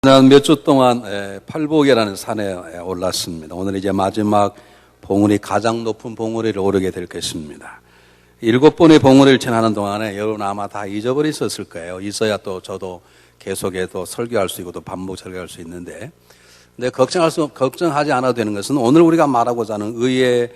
지난 몇 주 동안 팔복이라는 산에 올랐습니다. 오늘 이제 마지막 봉우리, 가장 높은 봉우리를 오르게 될 것입니다. 7번의 봉우리를 지나는 동안에 여러분 아마 다 잊어버리셨을 거예요. 있어야 또 저도 계속해서 설교할 수 있고 또 반복 설교할 수 있는데, 근데 걱정하지 않아도 되는 것은 오늘 우리가 말하고자 하는 의의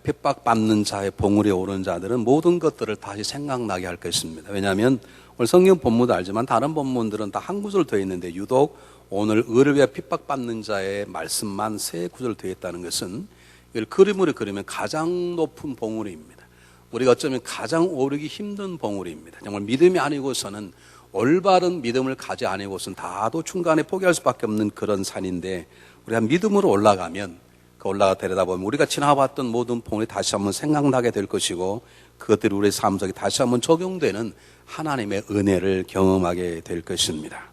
핍박받는 자의 봉우리에 오른 자들은 모든 것들을 다시 생각나게 할 것입니다. 왜냐하면 오늘 성경 본문도 알지만 다른 본문들은 다 한 구절 더 있는데 유독 오늘 의를 위해 핍박받는 자의 말씀만 3구절 더 있다는 것은 이걸 그림으로 그리면 가장 높은 봉우리입니다. 우리가 어쩌면 가장 오르기 힘든 봉우리입니다. 정말 믿음이 아니고서는, 올바른 믿음을 가지 아니고서는 다도 중간에 포기할 수밖에 없는 그런 산인데, 우리가 믿음으로 올라가면 그 올라가 내려다보면 우리가 지나봤던 모든 봉우리 다시 한번 생각나게 될 것이고, 그것들이 우리의 삶 속에 다시 한번 적용되는 하나님의 은혜를 경험하게 될 것입니다.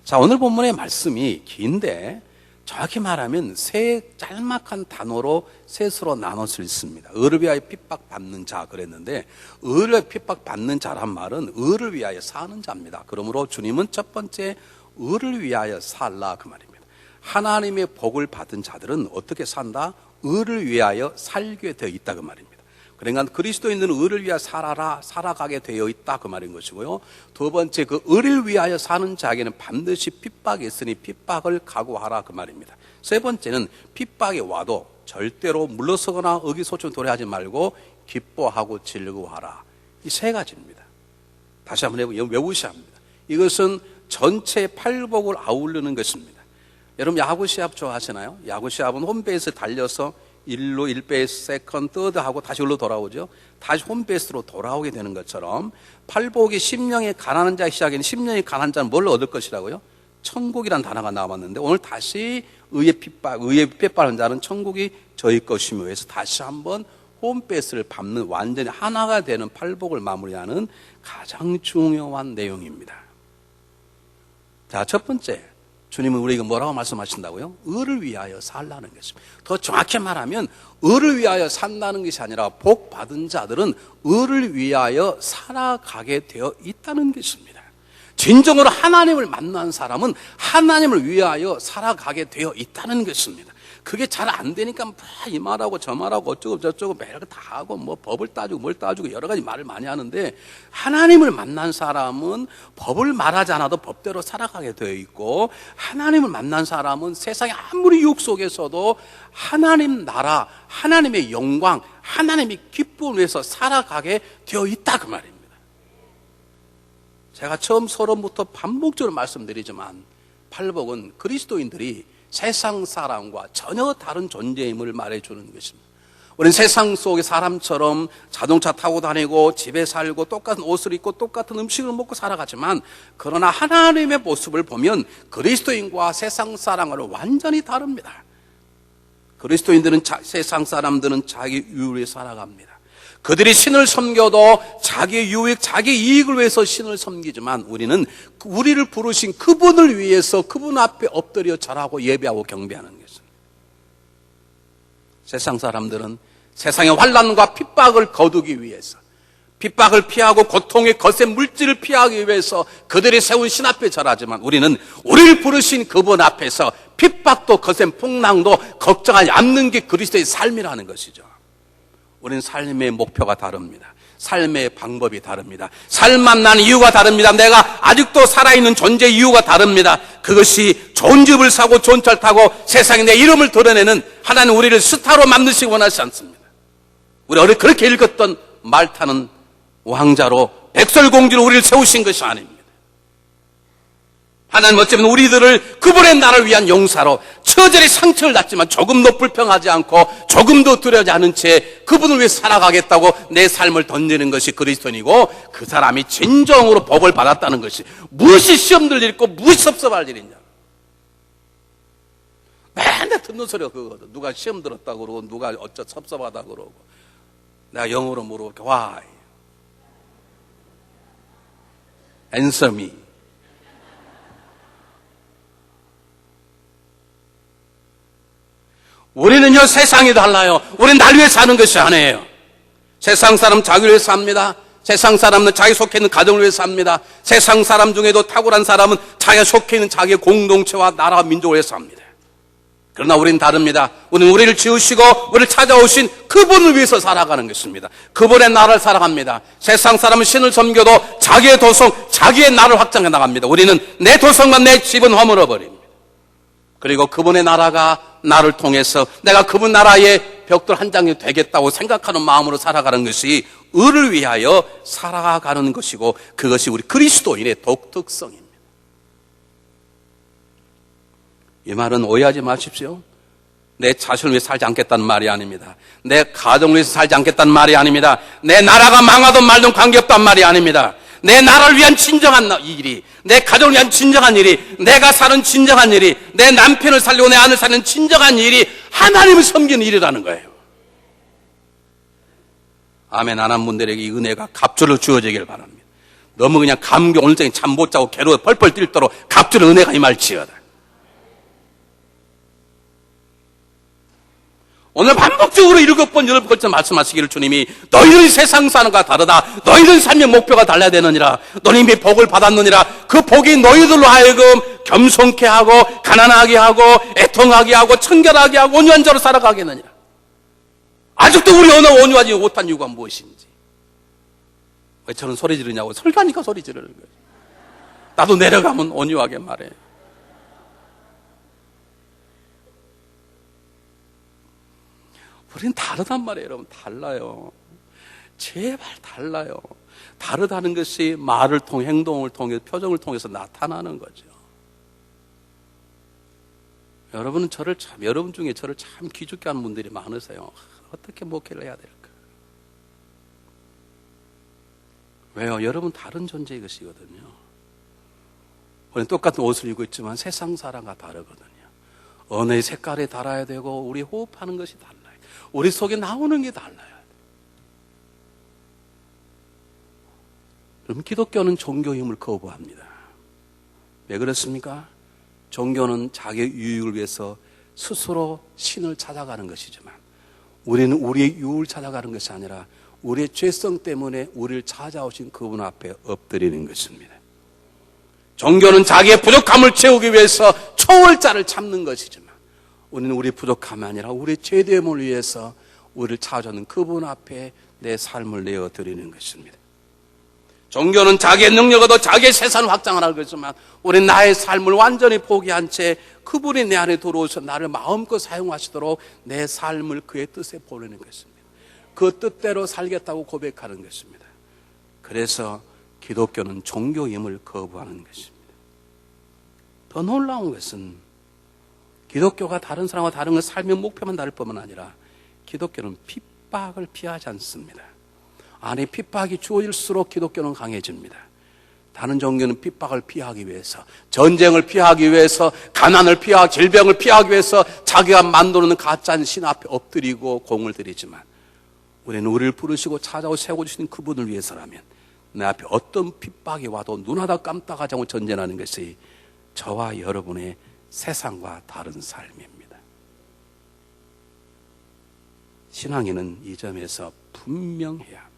자, 오늘 본문의 말씀이 긴데 정확히 말하면 세 짤막한 단어로 셋으로 나눌 수 있습니다. 의를 위하여 핍박받는 자 그랬는데, 의를 위하여 핍박받는 자란 말은 의를 위하여 사는 자입니다. 그러므로 주님은 첫 번째 의를 위하여 살라 그 말입니다. 하나님의 복을 받은 자들은 어떻게 산다? 의를 위하여 살게 되어 있다 그 말입니다. 그러니까 그리스도인들은 의를 위하여 살아가게 되어 있다 그 말인 것이고요. 두 번째, 그 의를 위하여 사는 자에게는 반드시 핍박이 있으니 핍박을 각오하라 그 말입니다. 세 번째는 핍박이 와도 절대로 물러서거나 의기소침을 도래하지 말고 기뻐하고 즐거워하라. 이 세 가지입니다. 다시 한번 외우셔야 합니다. 이것은 전체 팔복을 아우르는 것입니다. 여러분 야구 시합 좋아하시나요? 야구 시합은 홈베이스 달려서 1루 1베이스 세컨 서드 하고 다시 일로 돌아오죠. 다시 홈베이스로 돌아오게 되는 것처럼 팔복이 심령이 가난한 자의 시작에는 심령이 가난한 자는 뭘 얻을 것이라고요? 천국이라는 단어가 나왔는데, 오늘 다시 의의 핍박하는 자는 천국이 저희 것이며 해서 다시 한번 홈베이스를 밟는, 완전히 하나가 되는 팔복을 마무리하는 가장 중요한 내용입니다. 자, 첫 번째, 주님은 우리에게 뭐라고 말씀하신다고요? 의를 위하여 살라는 것입니다. 더 정확히 말하면 의를 위하여 산다는 것이 아니라 복 받은 자들은 의를 위하여 살아가게 되어 있다는 것입니다. 진정으로 하나님을 만난 사람은 하나님을 위하여 살아가게 되어 있다는 것입니다. 그게 잘 안 되니까 이 말하고 저 말하고 어쩌고 저쩌고 매일 다 하고 뭐 법을 따지고 뭘 따지고 여러 가지 말을 많이 하는데, 하나님을 만난 사람은 법을 말하지 않아도 법대로 살아가게 되어 있고, 하나님을 만난 사람은 세상의 아무리 유혹 속에서도 하나님 나라, 하나님의 영광, 하나님의 기쁨을 위해서 살아가게 되어 있다 그 말입니다. 제가 처음 서론부터 반복적으로 말씀드리지만 팔복은 그리스도인들이 세상 사람과 전혀 다른 존재임을 말해주는 것입니다. 우리는 세상 속의 사람처럼 자동차 타고 다니고 집에 살고 똑같은 옷을 입고 똑같은 음식을 먹고 살아가지만, 그러나 하나님의 모습을 보면 그리스도인과 세상 사람과는 완전히 다릅니다. 그리스도인들은 세상 사람들은 자기 유익을 위해 살아갑니다. 그들이 신을 섬겨도 자기 유익, 자기 이익을 위해서 신을 섬기지만, 우리는 우리를 부르신 그분을 위해서 그분 앞에 엎드려 절하고 예배하고 경배하는 것입니다. 세상 사람들은 세상의 환난과 핍박을 거두기 위해서, 핍박을 피하고 고통의 거센 물질을 피하기 위해서 그들이 세운 신 앞에 절하지만, 우리는 우리를 부르신 그분 앞에서 핍박도 거센 풍랑도 걱정하지 않는 게 그리스도의 삶이라는 것이죠. 우리는 삶의 목표가 다릅니다. 삶의 방법이 다릅니다. 삶 만나는 이유가 다릅니다. 내가 아직도 살아있는 존재의 이유가 다릅니다. 그것이 좋은 집을 사고 좋은 차를 타고 세상에 내 이름을 드러내는, 하나님 우리를 스타로 만드시기 원하지 않습니다. 우리 어릴 그렇게 읽었던 말타는 왕자로 백설공주로 우리를 세우신 것이 아닙니다. 하나님 어쩌면 우리들을 그분의 나라를 위한 용사로, 처절히 상처를 났지만 조금도 불평하지 않고 조금도 두려워하지 않은 채 그분을 위해 살아가겠다고 내 삶을 던지는 것이 그리스도인이고, 그 사람이 진정으로 복을 받았다는 것이, 무엇이 시험들 일 있고 무엇이 섭섭할 일이냐. 맨날 듣는 소리가 그거거든. 누가 시험 들었다고 그러고 누가 어쩌 섭섭하다고 그러고. 내가 영어로 물어볼게. Why? Answer me. 우리는요, 세상이 달라요. 우리는 날 위해 사는 것이 아니에요. 세상 사람 자기를 위해 삽니다. 세상 사람은 자기 속해 있는 가정을 위해서 삽니다. 세상 사람 중에도 탁월한 사람은 자기가 속해 있는 자기의 공동체와 나라와 민족을 위해서 삽니다. 그러나 우리는 다릅니다. 우리는 우리를 지으시고 우리를 찾아오신 그분을 위해서 살아가는 것입니다. 그분의 나라를 살아갑니다. 세상 사람은 신을 섬겨도 자기의 도성, 자기의 나라를 확장해 나갑니다. 우리는 내 도성과 내 집은 허물어 버립니다. 그리고 그분의 나라가 나를 통해서 내가 그분 나라의 벽돌 한 장이 되겠다고 생각하는 마음으로 살아가는 것이 의를 위하여 살아가는 것이고, 그것이 우리 그리스도인의 독특성입니다. 이 말은 오해하지 마십시오. 내 자신을 위해 살지 않겠다는 말이 아닙니다. 내 가정을 위해서 살지 않겠다는 말이 아닙니다. 내 나라가 망하든 말든 관계없단 말이 아닙니다. 내 나라를 위한 진정한 일이, 내 가정을 위한 진정한 일이, 내가 사는 진정한 일이, 내 남편을 살리고 내 아내를 살리는 진정한 일이 하나님을 섬기는 일이라는 거예요. 아멘 안 한 분들에게 이 은혜가 갑절로 주어지길 바랍니다. 너무 그냥 감기 오늘 저녁에 잠 못 자고 괴로워 펄펄 뛸도록 갑절의 은혜가 임할지어다. 오늘 반복적으로 7번, 8번 걸쳐 말씀하시기를 주님이 너희는 세상 사는 것과 다르다. 너희는 삶의 목표가 달라야 되느니라. 너희는 이미 복을 받았느니라. 그 복이 너희들로 하여금 겸손케 하고 가난하게 하고 애통하게 하고 청결하게 하고 온유한 자로 살아가게 하느니라. 아직도 우리 언어 온유하지 못한 이유가 무엇인지. 왜 저는 소리 지르냐고. 설교하니까 소리 지르는 거예요. 나도 내려가면 온유하게 말해. 우리는 다르단 말이에요, 여러분. 달라요. 제발 달라요. 다르다는 것이 말을 통해, 행동을 통해, 표정을 통해서 나타나는 거죠. 여러분 중에 저를 참 기죽게 하는 분들이 많으세요. 어떻게 목회를 해야 될까? 왜요? 여러분 다른 존재의 것이거든요. 우리는 똑같은 옷을 입고 있지만 세상 사람과 다르거든요. 언어의 색깔이 달라야 되고, 우리 호흡하는 것이 달라요. 우리 속에 나오는 게 달라요. 그럼 기독교는 종교의 힘을 거부합니다. 왜 그렇습니까? 종교는 자기의 유익을 위해서 스스로 신을 찾아가는 것이지만, 우리는 우리의 유익을 찾아가는 것이 아니라 우리의 죄성 때문에 우리를 찾아오신 그분 앞에 엎드리는 것입니다. 종교는 자기의 부족함을 채우기 위해서 초월자를 찾는 것이지만, 우리는 우리 부족함이 아니라 우리의 죄됨을 위해서 우리를 찾아오는 그분 앞에 내 삶을 내어드리는 것입니다. 종교는 자기의 능력으로 자기의 세상을 확장하라고 그러지만, 우리는 나의 삶을 완전히 포기한 채 그분이 내 안에 들어오셔서 나를 마음껏 사용하시도록 내 삶을 그의 뜻에 보내는 것입니다. 그 뜻대로 살겠다고 고백하는 것입니다. 그래서 기독교는 종교의 힘을 거부하는 것입니다. 더 놀라운 것은 기독교가 다른 사람과 다른 건 삶의 목표만 다를 뿐만 아니라 기독교는 핍박을 피하지 않습니다. 안에 핍박이 주어질수록 기독교는 강해집니다. 다른 종교는 핍박을 피하기 위해서, 전쟁을 피하기 위해서, 가난을 피하고 질병을 피하기 위해서 자기가 만들어놓은 가짜인 신 앞에 엎드리고 공을 들이지만, 우리는 우리를 부르시고 찾아오 세워주신 그분을 위해서라면 내 앞에 어떤 핍박이 와도 눈 하나 깜빡하지 않고 전쟁하는 것이 저와 여러분의 세상과 다른 삶입니다. 신앙인은 이 점에서 분명해야 합니다.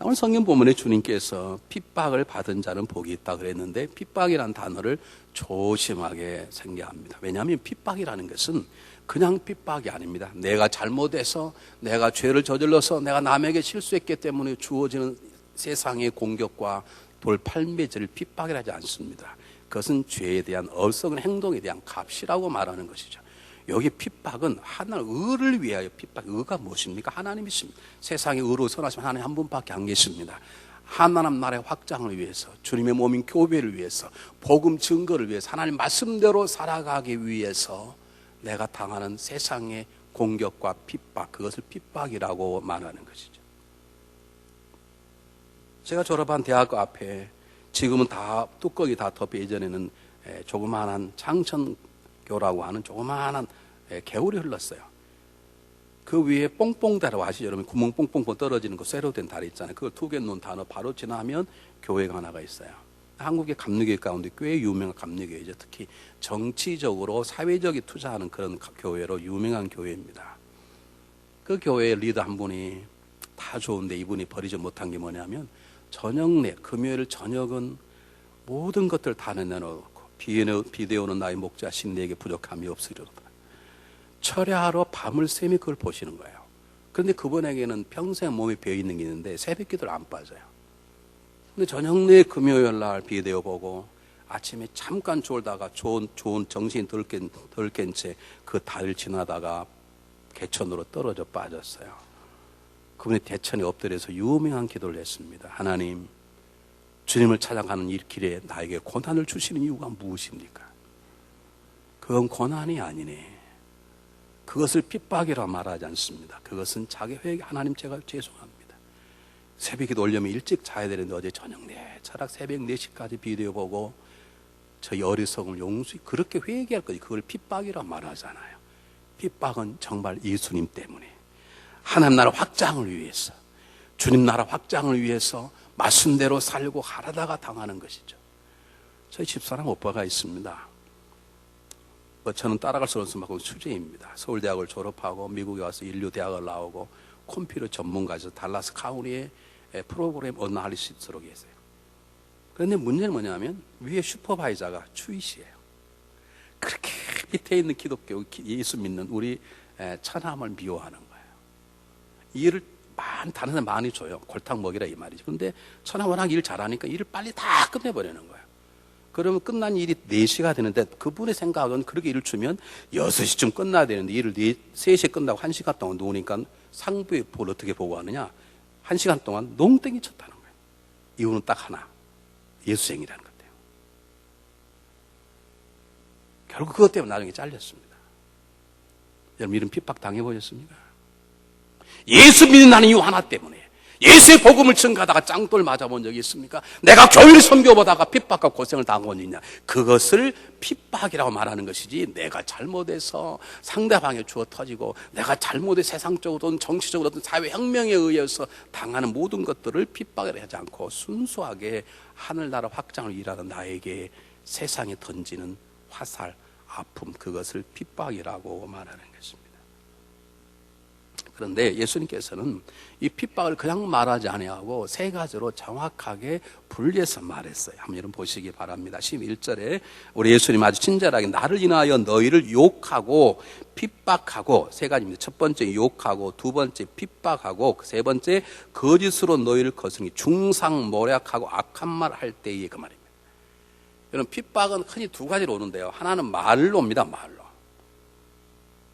오늘 성경 본문에 주님께서 핍박을 받은 자는 복이 있다 그랬는데, 핍박이라는 단어를 조심하게 생각합니다. 왜냐하면 핍박이라는 것은 그냥 핍박이 아닙니다. 내가 잘못해서, 내가 죄를 저질러서, 내가 남에게 실수했기 때문에 주어지는 세상의 공격과 돌팔매질을 핍박이라 하지 않습니다. 그것은 죄에 대한 어리석은 행동에 대한 값이라고 말하는 것이죠. 여기 핍박은 하나님 의를 위하여 핍박. 의가 무엇입니까? 하나님이십니다. 세상에 의로 선하신 하나님 한 분밖에 안 계십니다. 하나님 나라의 확장을 위해서, 주님의 몸인 교회를 위해서, 복음 증거를 위해서, 하나님 말씀대로 살아가기 위해서 내가 당하는 세상의 공격과 핍박, 그것을 핍박이라고 말하는 것이죠. 제가 졸업한 대학교 앞에 지금은 다 뚜껑이 다 덮여, 예전에는 조그마한 창천교라고 하는 조그마한 개울이 흘렀어요. 그 위에 뽕뽕다리라고 아시죠? 여러분, 구멍 뽕뽕뽕 떨어지는 거 쇠로 된 다리 있잖아요. 그걸 두 개 놓은 단어 바로 지나면 교회가 하나가 있어요. 한국의 감리교회 가운데 꽤 유명한 감리교회죠. 특히 정치적으로 사회적인 투자하는 그런 교회로 유명한 교회입니다. 그 교회의 리더 한 분이 다 좋은데 이분이 버리지 못한 게 뭐냐면 저녁 금요일 저녁은 모든 것들 다 내놓고 비되오는 나의 목자신 내게 부족함이 없으리로다. 철야하러 밤을 새며 그걸 보시는 거예요. 그런데 그분에게는 평생 몸에 배어있는 게 있는데 새벽 기도를 안 빠져요. 근데 저녁 내 금요일 날 비되어 보고 아침에 잠깐 졸다가 좋은 정신이 덜 깬 채 그 달을 지나다가 개천으로 떨어져 빠졌어요. 그분이 대천에 엎드려서 유명한 기도를 했습니다. 하나님, 주님을 찾아가는 이 길에 나에게 고난을 주시는 이유가 무엇입니까? 그건 고난이 아니네. 그것을 핍박이라 말하지 않습니다. 그것은 자기 회개. 하나님, 제가 죄송합니다. 새벽에 오려면 일찍 자야 되는데 어제 저녁 차락 새벽 4시까지 비디오 보고 저희 어리석음을 용수히 그렇게 회개할 거지. 그걸 핍박이라 말하잖아요. 핍박은 정말 예수님 때문에 하나님 나라 확장을 위해서, 주님 나라 확장을 위해서 말씀대로 살고 하려다가 당하는 것이죠. 저희 집사람 오빠가 있습니다. 저는 따라갈 수 없을 만큼 수재입니다. 서울대학을 졸업하고 미국에 와서 인류대학을 나오고 컴퓨터 전문가에서 달라스 카운티의 프로그램 어나리시스로 계세요. 그런데 문제는 뭐냐면 위에 슈퍼바이저가 추이시예요. 그렇게 밑에 있는 기독교 예수 믿는 우리 처남을 미워하는 거예요. 일을 다른 사람 많이 줘요. 골탕 먹이라 이 말이죠. 그런데 처남 워낙 일 잘하니까 일을 빨리 다 끝내버리는 거예요. 그러면 끝난 일이 4시가 되는데 그분의 생각은 그렇게 일을 주면 6시쯤 끝나야 되는데 일을 3시에 끝나고 1시간 동안 누우니까 상부에 뭘 어떻게 보고 하느냐, 1시간 동안 농땡이 쳤다는 거예요. 이유는 딱 하나, 예수쟁이라는 것 같아요. 결국 그것 때문에 나중에 잘렸습니다. 여러분, 이런 핍박 당해보셨습니까? 예수 믿는다는 이유 하나 때문에 예수의 복음을 증가하다가 짱돌 맞아본 적이 있습니까? 내가 교회를 섬겨보다가 핍박과 고생을 당한 건 있냐? 그것을 핍박이라고 말하는 것이지, 내가 잘못해서 상대방에 주어 터지고 내가 잘못해 세상적으로든 정치적으로든 사회혁명에 의해서 당하는 모든 것들을 핍박을 하지 않고 순수하게 하늘나라 확장을 위하는 나에게 세상에 던지는 화살, 아픔, 그것을 핍박이라고 말하는 것입니다. 그런데 예수님께서는 이 핍박을 그냥 말하지 아니하고 3가지로 정확하게 분리해서 말했어요. 한번 여러분 보시기 바랍니다. 11절에 우리 예수님 아주 친절하게 나를 인하여 너희를 욕하고 핍박하고 3가지입니다. 첫 번째 욕하고, 두 번째 핍박하고, 세 번째 거짓으로 너희를 거스르니 중상모략하고 악한 말 할 때에, 그 말입니다. 여러분, 핍박은 흔히 2가지로 오는데요. 하나는 말로 옵니다. 말로.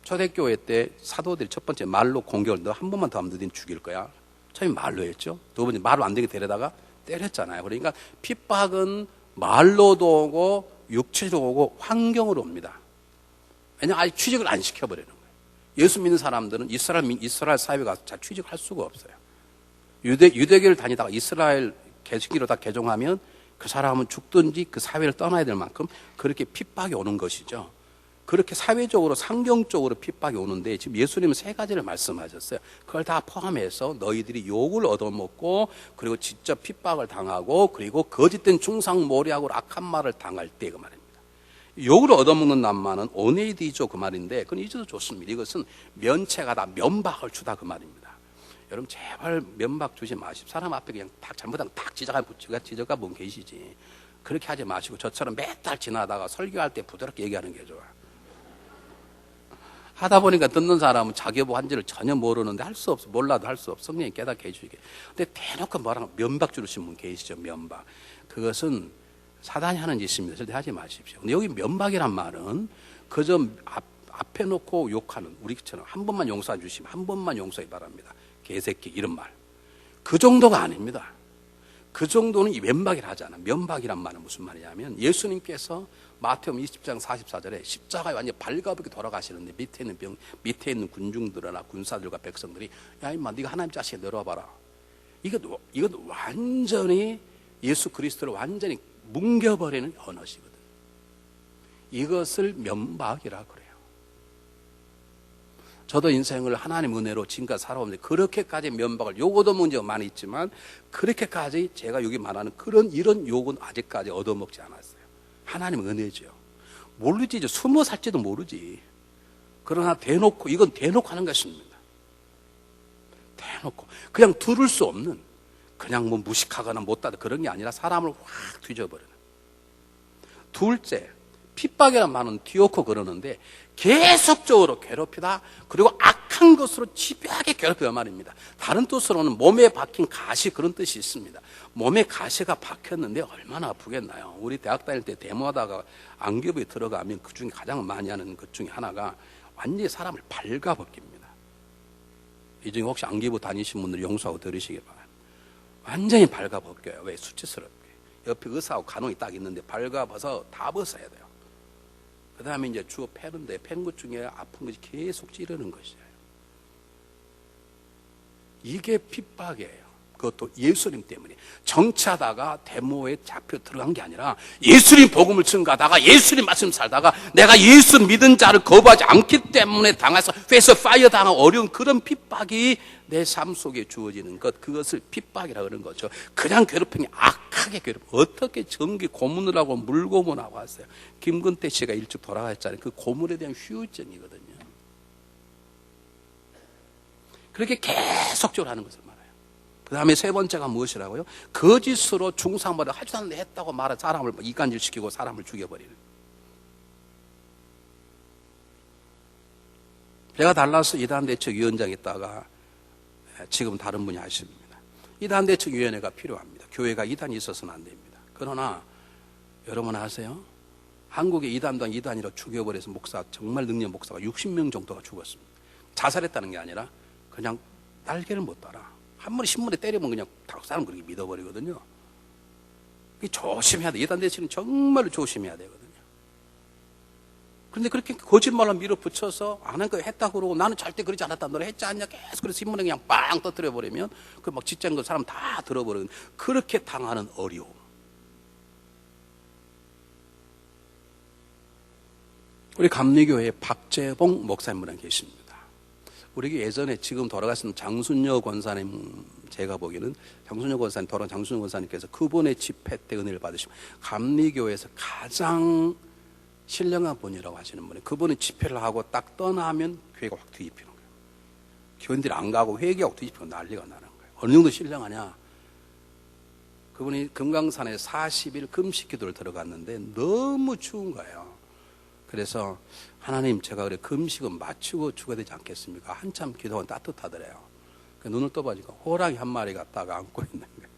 초대교회 때 사도들이 첫 번째 말로 공격을, 너 한 번만 더 하면 너희는 죽일 거야. 처음에 말로 했죠. 두 번째 말로 안 되게 데려다가 때렸잖아요. 그러니까 핍박은 말로도 오고 육체적으로 오고 환경으로 옵니다. 왜냐하면 아직 취직을 안 시켜버리는 거예요. 예수 믿는 사람들은 이스라엘 사회에 가서 잘 취직할 수가 없어요. 유대교를 다니다가 이스라엘 개신교로 다 개종하면 그 사람은 죽든지 그 사회를 떠나야 될 만큼 그렇게 핍박이 오는 것이죠. 그렇게 사회적으로 상경적으로 핍박이 오는데 지금 예수님은 3가지를 말씀하셨어요. 그걸 다 포함해서 너희들이 욕을 얻어먹고 그리고 직접 핍박을 당하고 그리고 거짓된 중상모략으로 악한 말을 당할 때, 그 말입니다. 욕을 얻어먹는 낱말은 오네이디죠, 그 말인데 그건 잊어도 좋습니다. 이것은 면책하다, 면박을 주다, 그 말입니다. 여러분, 제발 면박 주지 마십시오. 사람 앞에 그냥 딱 잘못하면 딱 지적가 분 계시지. 그렇게 하지 마시고 저처럼 몇 달 지나다가 설교할 때 부드럽게 얘기하는 게 좋아요. 하다 보니까 듣는 사람은 자기 한지를 전혀 모르는데 할 수 없어. 몰라도 할 수 없어. 성령이 깨닫게 해주게. 근데 대놓고 뭐라고 면박 주르신 분 계시죠. 면박. 그것은 사단이 하는 짓입니다. 절대 하지 마십시오. 근데 여기 면박이란 말은 그저 앞에 놓고 욕하는, 우리처럼 한 번만 용서해 주시면 한 번만 용서해 바랍니다. 개새끼, 이런 말. 그 정도가 아닙니다. 그 정도는 이 면박이라 하잖아. 면박이란 말은 무슨 말이냐면 예수님께서 마태복음 20장 44절에 십자가에 완전히 발가벗게 돌아가시는데 밑에 있는 군중들이나 군사들과 백성들이 야 임마 네가 하나님 자식이 내려와봐라. 이것 완전히 예수 그리스도를 완전히 뭉겨버리는 언어시거든. 이것을 면박이라 그래요. 저도 인생을 하나님 은혜로 지금까지 살아오는데 그렇게까지 면박을, 욕 얻어먹은 적 많이 있지만 그렇게까지 제가 여기 말하는 이런 욕은 아직까지 얻어먹지 않았어요. 하나님 은혜죠. 모르지, 20살지도 모르지. 그러나 이건 대놓고 하는 것입니다. 대놓고 그냥 들을 수 없는, 그냥 뭐 무식하거나 못하다 그런 게 아니라 사람을 확 뒤져버리는. 둘째, 핍박이라는 말은 뒤엎고 그러는데 계속적으로 괴롭히다, 그리고 악한 것으로 집요하게 괴롭히다 말입니다. 다른 뜻으로는 몸에 박힌 가시, 그런 뜻이 있습니다. 몸에 가시가 박혔는데 얼마나 아프겠나요? 우리 대학 다닐 때 데모하다가 안기부에 들어가면 그 중에 가장 많이 하는 것 중에 하나가 완전히 사람을 발가벗깁니다. 이 중에 혹시 안기부 다니신 분들 용서하고 들으시기 바랍니다. 완전히 발가벗겨요. 왜? 수치스럽게. 옆에 의사하고 간호이 딱 있는데 발가벗어 다 벗어야 돼요. 그 다음에 이제 주워 패는데 팬 것 중에 아픈 것이 계속 찌르는 것이에요. 이게 핍박이에요. 그것도 예수님 때문에. 정치하다가 데모에 잡혀 들어간 게 아니라 예수님 복음을 증가하다가 예수님 말씀 살다가 내가 예수 믿은 자를 거부하지 않기 때문에 당해서 페이스 파이어 당한 어려운 그런 핍박이 내 삶 속에 주어지는 것, 그것을 핍박이라고 그러는 거죠. 그냥 괴롭히는 게 악하게 괴롭혀. 어떻게 전기 고문을 하고 물고문하고 왔어요. 김근태 씨가 일찍 돌아갔잖아요. 그 고문에 대한 후유증이거든요. 그렇게 계속적으로 하는 것을 말해요. 그 다음에 세 번째가 무엇이라고요? 거짓으로 중상모를 하지도 않는데 했다고 말해 사람을 이간질시키고 사람을 죽여버리는. 제가 달라스 이단대책위원장에 있다가 지금 다른 분이 하십니다. 이단대책위원회가 필요합니다. 교회가 이단이 있어서는 안 됩니다. 그러나 여러분 아세요? 한국의 이단당 이단이라 죽여버려서 목사, 정말 능력 목사가 60명 정도가 죽었습니다. 자살했다는 게 아니라 그냥 날개를 못 달아. 한 번에 신문에 때리면 그냥 다 사람 그렇게 믿어버리거든요. 조심해야 돼. 이단대책은 정말로 조심해야 되거든요. 그런데 그렇게 거짓말로 밀어붙여서 안 한 거 했다고 그러고 나는 절대 그러지 않았다. 너네 했지 않냐? 계속 그래서 신문에 그냥 빵 터뜨려버리면 그 막 직장 그 사람 다 들어버리는, 그렇게 당하는 어려움. 우리 감리교회에 박재봉 목사님분 계십니다. 우리 예전에 지금 돌아가신 장순여 권사님, 제가 보기에는 장순여 권사님, 돌아간 장순여 권사님께서 그분의 집회 때 은혜를 받으시면 감리교회에서 가장 신령한 분이라고 하시는 분이, 그분이 집회를 하고 딱 떠나면 교회가 확 뒤집히는 거예요. 교인들이 안 가고 회개하고 뒤집히고 난리가 나는 거예요. 어느 정도 신령하냐? 그분이 금강산에 40일 금식 기도를 들어갔는데 너무 추운 거예요. 그래서 하나님, 제가 그래 금식은 마치고 죽어야 되지 않겠습니까? 한참 기도하면 따뜻하더래요. 눈을 떠보니까 호랑이 한 마리가 딱 안고 있는 거예요.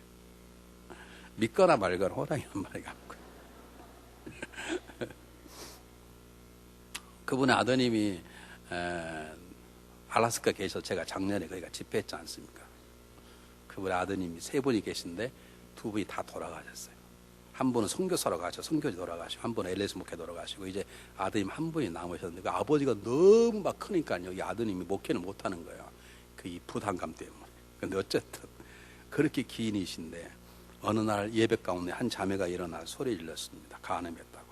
믿거나 말거나 호랑이 한 마리가 안고 그분의 아드님이 알라스카 계셔서 제가 작년에 거기가 집회했지 않습니까? 그분의 아드님이 세 분이 계신데 두 분이 다 돌아가셨어요. 한 분은 선교사로 가셔 선교지 돌아가시고, 한 분은 LS 목회 돌아가시고, 이제 아드님 한 분이 남으셨는데 그 아버지가 너무 막 크니까요, 이 아드님이 목회는 못하는 거예요. 그 이 부담감 때문에. 근데 어쨌든 그렇게 기인이신데 어느 날 예배 가운데 한 자매가 일어나 소리 질렀습니다. 간음했다고.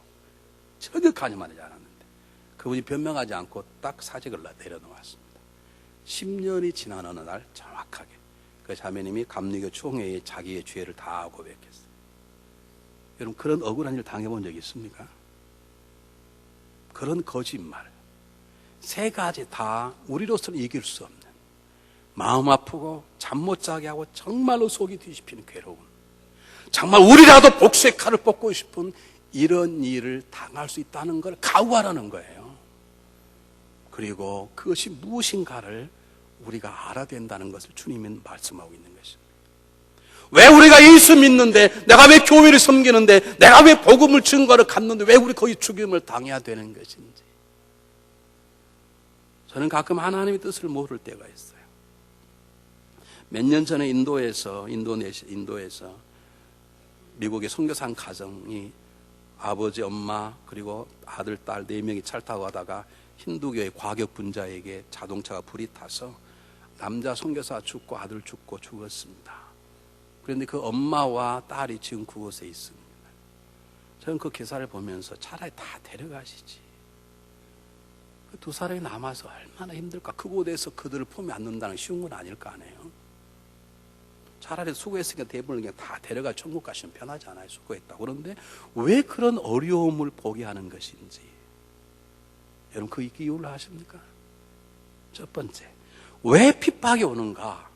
전혀 간음하지 않았는데 그분이 변명하지 않고 딱 사직을 내려놓았습니다. 10년이 지난 어느 날 정확하게 그 자매님이 감리교 총회에 자기의 죄를 다 고백했어요. 여러분, 그런 억울한 일 당해본 적 있습니까? 그런 거짓말 세 가지 다 우리로서는 이길 수 없는, 마음 아프고 잠 못 자게 하고 정말로 속이 뒤집히는 괴로움, 정말 우리라도 복수의 칼을 뽑고 싶은 이런 일을 당할 수 있다는 걸 각오하라는 거예요. 그리고 그것이 무엇인가를 우리가 알아야 된다는 것을 주님은 말씀하고 있는 것입니다. 왜 우리가 예수 믿는데, 내가 왜 교회를 섬기는데, 내가 왜 복음을 증거를 갖는데 왜 우리 거기 죽임을 당해야 되는 것인지. 저는 가끔 하나님의 뜻을 모를 때가 있어요. 몇 년 전에 인도에서 미국의 선교사 가정이 아버지, 엄마, 그리고 아들, 딸 4명이 차를 타고 가다가 힌두교의 과격 분자에게 자동차가 불이 타서 남자 선교사 죽고 아들 죽고 죽었습니다. 그런데 그 엄마와 딸이 지금 그곳에 있습니다. 저는 그 기사를 보면서 차라리 다 데려가시지. 그 두 사람이 남아서 얼마나 힘들까. 그곳에서 그들을 품에 안는다는 쉬운 건 아닐 거 아니에요. 차라리 수고했으니까 대부분 그냥 다 데려가 천국 가시면 편하지 않아요. 수고했다. 그런데 왜 그런 어려움을 보게 하는 것인지. 여러분, 그 이유를 아십니까? 첫 번째, 왜 핍박이 오는가?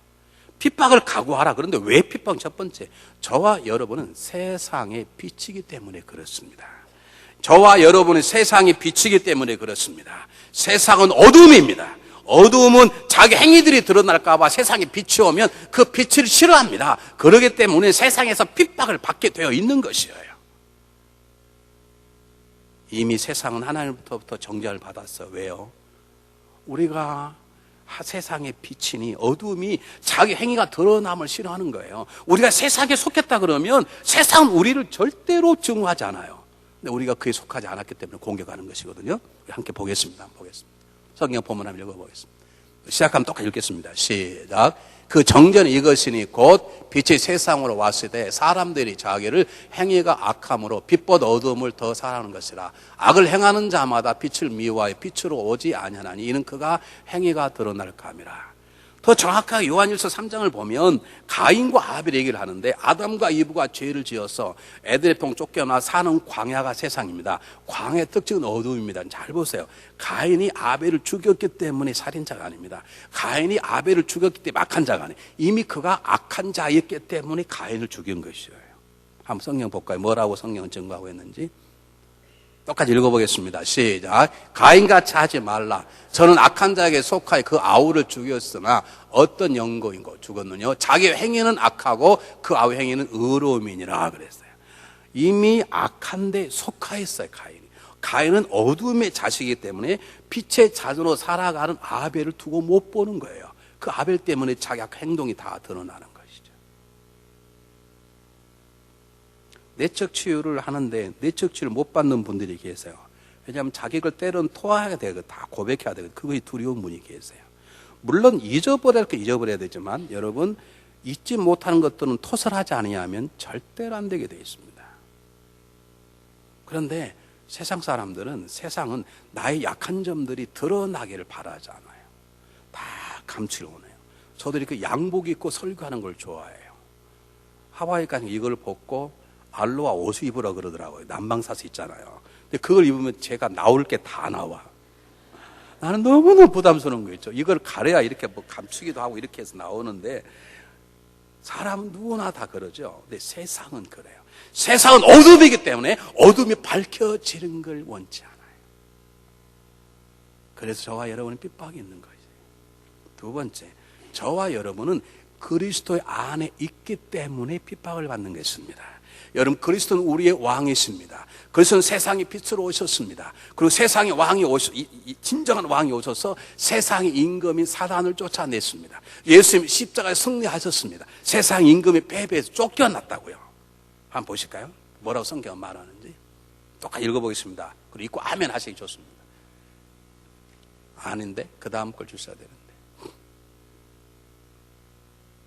핍박을 각오하라. 그런데 왜 핍박? 첫 번째, 저와 여러분은 세상의 빛이기 때문에 그렇습니다. 저와 여러분은 세상의 빛이기 때문에 그렇습니다. 세상은 어둠입니다. 어두움은 자기 행위들이 드러날까 봐 세상에 빛이 오면 그 빛을 싫어합니다. 그렇기 때문에 세상에서 핍박을 받게 되어 있는 것이에요. 이미 세상은 하나님부터 정죄를 받았어요. 왜요? 우리가 세상의 빛이니 어둠이 자기 행위가 드러남을 싫어하는 거예요. 우리가 세상에 속했다 그러면 세상은 우리를 절대로 증오하지 않아요. 근데 우리가 그에 속하지 않았기 때문에 공격하는 것이거든요. 함께 보겠습니다. 성경 본문 한번 읽어보겠습니다. 시작하면 똑같이 읽겠습니다. 시작. 그 정전이 이것이니 곧 빛이 세상으로 왔을 때 사람들이 자기를 행위가 악함으로 빛보다 어두움을 더 사랑하는 것이라. 악을 행하는 자마다 빛을 미워하여 빛으로 오지 아니하나니 이는 그가 행위가 드러날까 함이라. 더 정확하게 요한일서 3장을 보면 가인과 아벨 얘기를 하는데 아담과 이브가 죄를 지어서 애들의 통 쫓겨나 사는 광야가 세상입니다. 광야의 특징은 어두움입니다. 잘 보세요. 가인이 아벨을 죽였기 때문에 살인자가 아닙니다. 가인이 아벨을 죽였기 때문에 악한 자가 아니에요. 이미 그가 악한 자였기 때문에 가인을 죽인 것이에요. 한번 성경 볼까요? 뭐라고 성경은 증거하고 있는지. 똑같이 읽어보겠습니다. 시작. 가인같이 하지 말라. 저는 악한 자에게 속하여 그 아우를 죽였으나 어떤 연고인고 죽었느냐? 자기 행위는 악하고 그 아우 행위는 의로움이니라 그랬어요. 이미 악한데 속하였어요. 가인은 어둠의 자식이기 때문에 빛의 자손으로 살아가는 아벨을 두고 못 보는 거예요. 그 아벨 때문에 자기 악 행동이 다 드러나는 것이죠. 내적 치유를 하는데 내적 치유를 못 받는 분들이 계세요. 왜냐하면 자기 걸 때론 토해야 되고 다 고백해야 되고 그것이 두려운 분이 계세요. 물론 잊어버릴 거 잊어버려야 되지만 여러분 잊지 못하는 것들은 토설하지 아니하면 절대로 안 되게 되어 있습니다. 그런데 세상 사람들은 세상은 나의 약한 점들이 드러나기를 바라지 않아요. 다 감추려 오네요. 저도 이렇게 양복 입고 설교하는 걸 좋아해요. 하와이 가서 이걸 벗고 알로하 옷을 입으라 그러더라고요. 난방사수 있잖아요. 근데 그걸 입으면 제가 나올 게 다 나와. 나는 너무너무 부담스러운 거 있죠. 이걸 가려야 이렇게 뭐 감추기도 하고 이렇게 해서 나오는데 사람은 누구나 다 그러죠. 근데 세상은 그래요. 세상은 어둠이기 때문에 어둠이 밝혀지는 걸 원치 않아요. 그래서 저와 여러분은 핍박이 있는 거죠. 두 번째, 저와 여러분은 그리스도의 안에 있기 때문에 핍박을 받는 것입니다. 여러분 그리스도는 우리의 왕이십니다. 그리스도는 세상의 빛으로 오셨습니다. 그리고 세상의 왕이 진정한 왕이 오셔서 세상의 임금인 사단을 쫓아냈습니다. 예수님이 십자가에 승리하셨습니다. 세상 임금의 패배에서 쫓겨났다고요. 한번 보실까요? 뭐라고 성경은 말하는지 똑같이 읽어보겠습니다. 그리고 읽고 아멘 하시기 좋습니다. 아닌데 그 다음 걸 주셔야 되는데.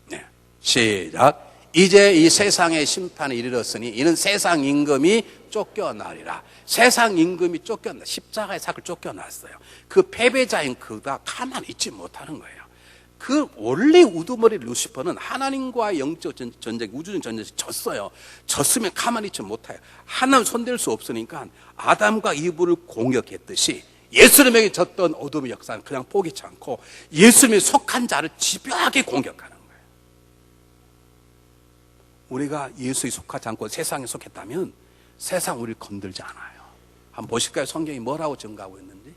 네, 시작. 이제 이 세상의 심판에 이르렀으니 이는 세상 임금이 쫓겨나리라. 세상 임금이 쫓겨나 십자가의 사를 쫓겨났어요. 그 패배자인 그가 가만히 있지 못하는 거예요. 그 원래 우두머리 루시퍼는 하나님과의 영적 전쟁, 우주적 전쟁에서 졌어요. 졌으면 가만히 있지 못해요. 하나님 손댈 수 없으니까 아담과 이브를 공격했듯이 예수님에게 졌던 어둠의 역사는 그냥 포기치 않고 예수님에 속한 자를 집요하게 공격하는 거예요. 우리가 예수에 속하지 않고 세상에 속했다면 세상 우리를 건들지 않아요. 한번 보실까요? 성경이 뭐라고 증거하고 있는지.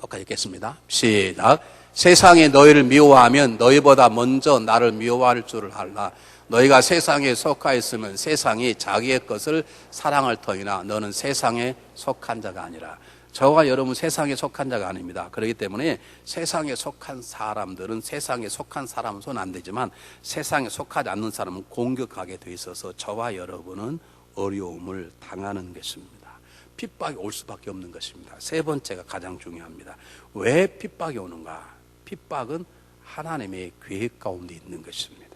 똑같이 읽겠습니다. 시작. 세상에 너희를 미워하면 너희보다 먼저 나를 미워할 줄을 알라. 너희가 세상에 속하였으면 세상이 자기의 것을 사랑할 터이나 너는 세상에 속한 자가 아니라. 저와 여러분 세상에 속한 자가 아닙니다. 그렇기 때문에 세상에 속한 사람들은 세상에 속한 사람은 손 안 대지만 세상에 속하지 않는 사람은 공격하게 돼 있어서 저와 여러분은 어려움을 당하는 것입니다. 핍박이 올 수밖에 없는 것입니다. 세 번째가 가장 중요합니다. 왜 핍박이 오는가? 핍박은 하나님의 계획 가운데 있는 것입니다.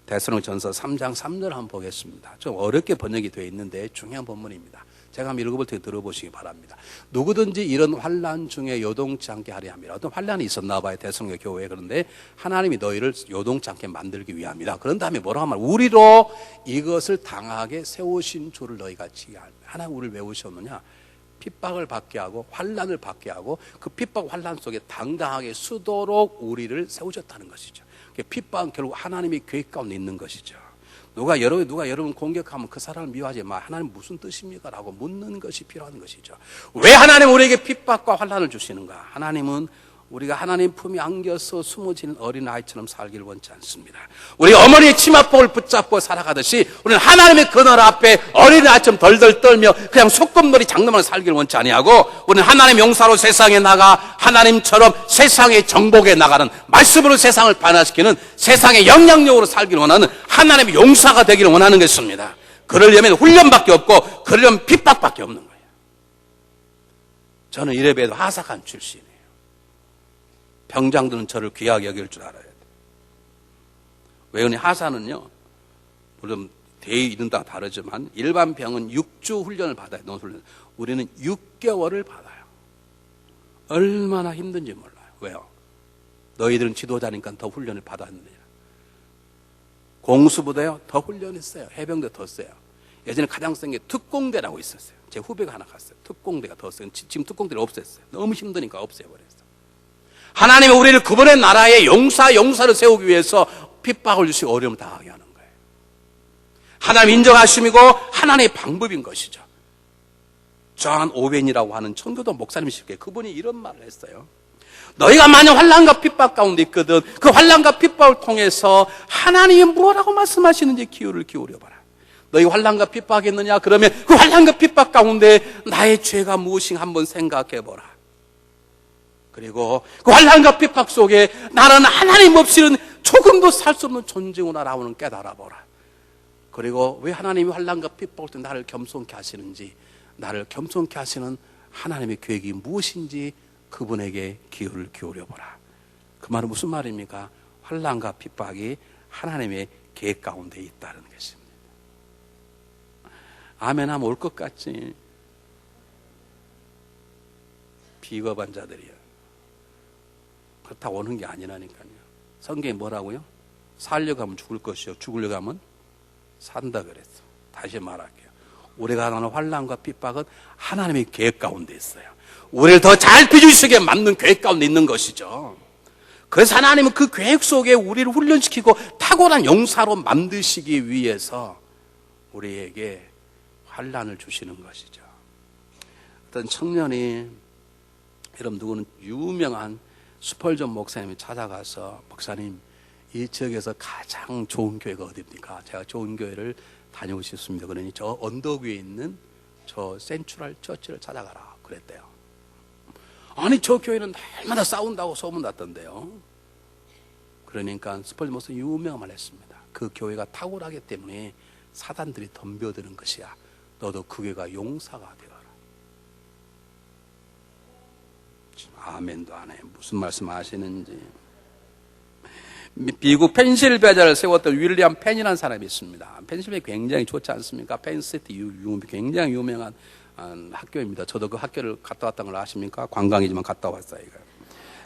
데살로니가전서 3장 3절 한번 보겠습니다. 좀 어렵게 번역이 되어 있는데 중요한 본문입니다. 제가 한번 읽어볼 때 들어보시기 바랍니다. 누구든지 이런 환난 중에 요동치 않게 하려 함이라. 어떤 환난이 있었나 봐요. 데살로니가 교회에. 그런데 하나님이 너희를 요동치 않게 만들기 위함이다. 그런 다음에 뭐라고 하면 우리로 이것을 당하게 세우신 줄을 너희가 지게 하라. 하나님 우리를 왜 오셨느냐? 핍박을 받게 하고 환난을 받게 하고 그 핍박 환난 속에 당당하게 서도록 우리를 세우셨다는 것이죠. 핍박은 결국 하나님의 계획 가운데 있는 것이죠. 누가 여러분 공격하면 그 사람을 미워하지 마. 하나님 무슨 뜻입니까? 라고 묻는 것이 필요한 것이죠. 왜 하나님 우리에게 핍박과 환난을 주시는가? 하나님은 우리가 하나님 품에 안겨서 숨어지는 어린아이처럼 살기를 원치 않습니다. 우리 어머니의 치마폭을 붙잡고 살아가듯이 우리는 하나님의 그 나라 앞에 어린아이처럼 덜덜 떨며 그냥 소꿉놀이 장난으로 살기를 원치 아니하고 우리는 하나님 용사로 세상에 나가 하나님처럼 세상의 정복에 나가는 말씀으로 세상을 변화시키는 세상의 영향력으로 살기를 원하는 하나님의 용사가 되기를 원하는 것입니다. 그러려면 훈련밖에 없고 그러려면 핍박밖에 없는 거예요. 저는 이래봬도 하사관 출신이에요. 병장들은 저를 귀하게 여길 줄 알아야 돼요. 왜냐하면 하사는요, 물론 대위 있는 다 다르지만 일반 병은 6주 훈련을 받아요. 논훈련. 우리는 6개월을 받아요. 얼마나 힘든지 몰라요. 왜요? 너희들은 지도자니까 더 훈련을 받았느냐. 공수부대요, 더 훈련했어요. 해병대 더 세요. 예전에 가장 센 게 특공대라고 있었어요. 제 후배가 하나 갔어요. 특공대가 더 세요. 지금 특공대를 없앴어요. 너무 힘드니까 없애버렸어요. 하나님은 우리를 그분의 나라의 용사를 세우기 위해서 핍박을 주시고 어려움을 당하게 하는 거예요. 하나님 인정하심이고 하나님의 방법인 것이죠. 존 오웬이라고 하는 청교도 목사님이시기에 그분이 이런 말을 했어요. 너희가 만약 환난과 핍박 가운데 있거든 그 환난과 핍박을 통해서 하나님이 뭐라고 말씀하시는지 귀를 기울여봐라. 너희가 환난과 핍박했느냐? 그러면 그 환난과 핍박 가운데 나의 죄가 무엇인가 한번 생각해보라. 그리고 그 환난과 핍박 속에 나는 하나님 없이는 조금도 살 수 없는 존재구나라고는 깨달아보라. 그리고 왜 하나님이 환난과 핍박을 때 나를 겸손케 하시는지, 나를 겸손케 하시는 하나님의 계획이 무엇인지 그분에게 귀를 기울여보라. 그 말은 무슨 말입니까? 환난과 핍박이 하나님의 계획 가운데 있다는 것입니다. 아멘 하면 올 것 같지? 비겁한 자들이요. 그렇다고 오는 게 아니라니까요. 성경이 뭐라고요? 살려고 하면 죽을 것이요 죽으려고 하면 산다 그랬어. 다시 말할게요. 우리가 하는 환난과 핍박은 하나님의 계획 가운데 있어요. 우리를 더 잘 빚으시게 만든 계획 가운데 있는 것이죠. 그래서 하나님은 그 계획 속에 우리를 훈련시키고 탁월한 용사로 만드시기 위해서 우리에게 환난을 주시는 것이죠. 어떤 청년이, 여러분 누구는 유명한 스펄전 목사님이 찾아가서, 목사님 이 지역에서 가장 좋은 교회가 어디입니까? 제가 좋은 교회를 다녀오고 싶습니다. 그러니 저 언덕 위에 있는 저 센트럴 처치를 찾아가라 그랬대요. 아니 저 교회는 날마다 싸운다고 소문났던데요. 그러니까 스펄전 목사님 유명한 말 했습니다. 그 교회가 탁월하기 때문에 사단들이 덤벼드는 것이야. 너도 그 교회가 용사가 되어라. 아멘도 안 해요. 무슨 말씀 하시는지. 미국 펜실베니아를 세웠던 윌리엄 펜이라는 사람이 있습니다. 펜실베니아 굉장히 좋지 않습니까? 펜시티 굉장히 유명한 학교입니다. 저도 그 학교를 갔다 왔다는 걸 아십니까? 관광이지만 갔다 왔어요.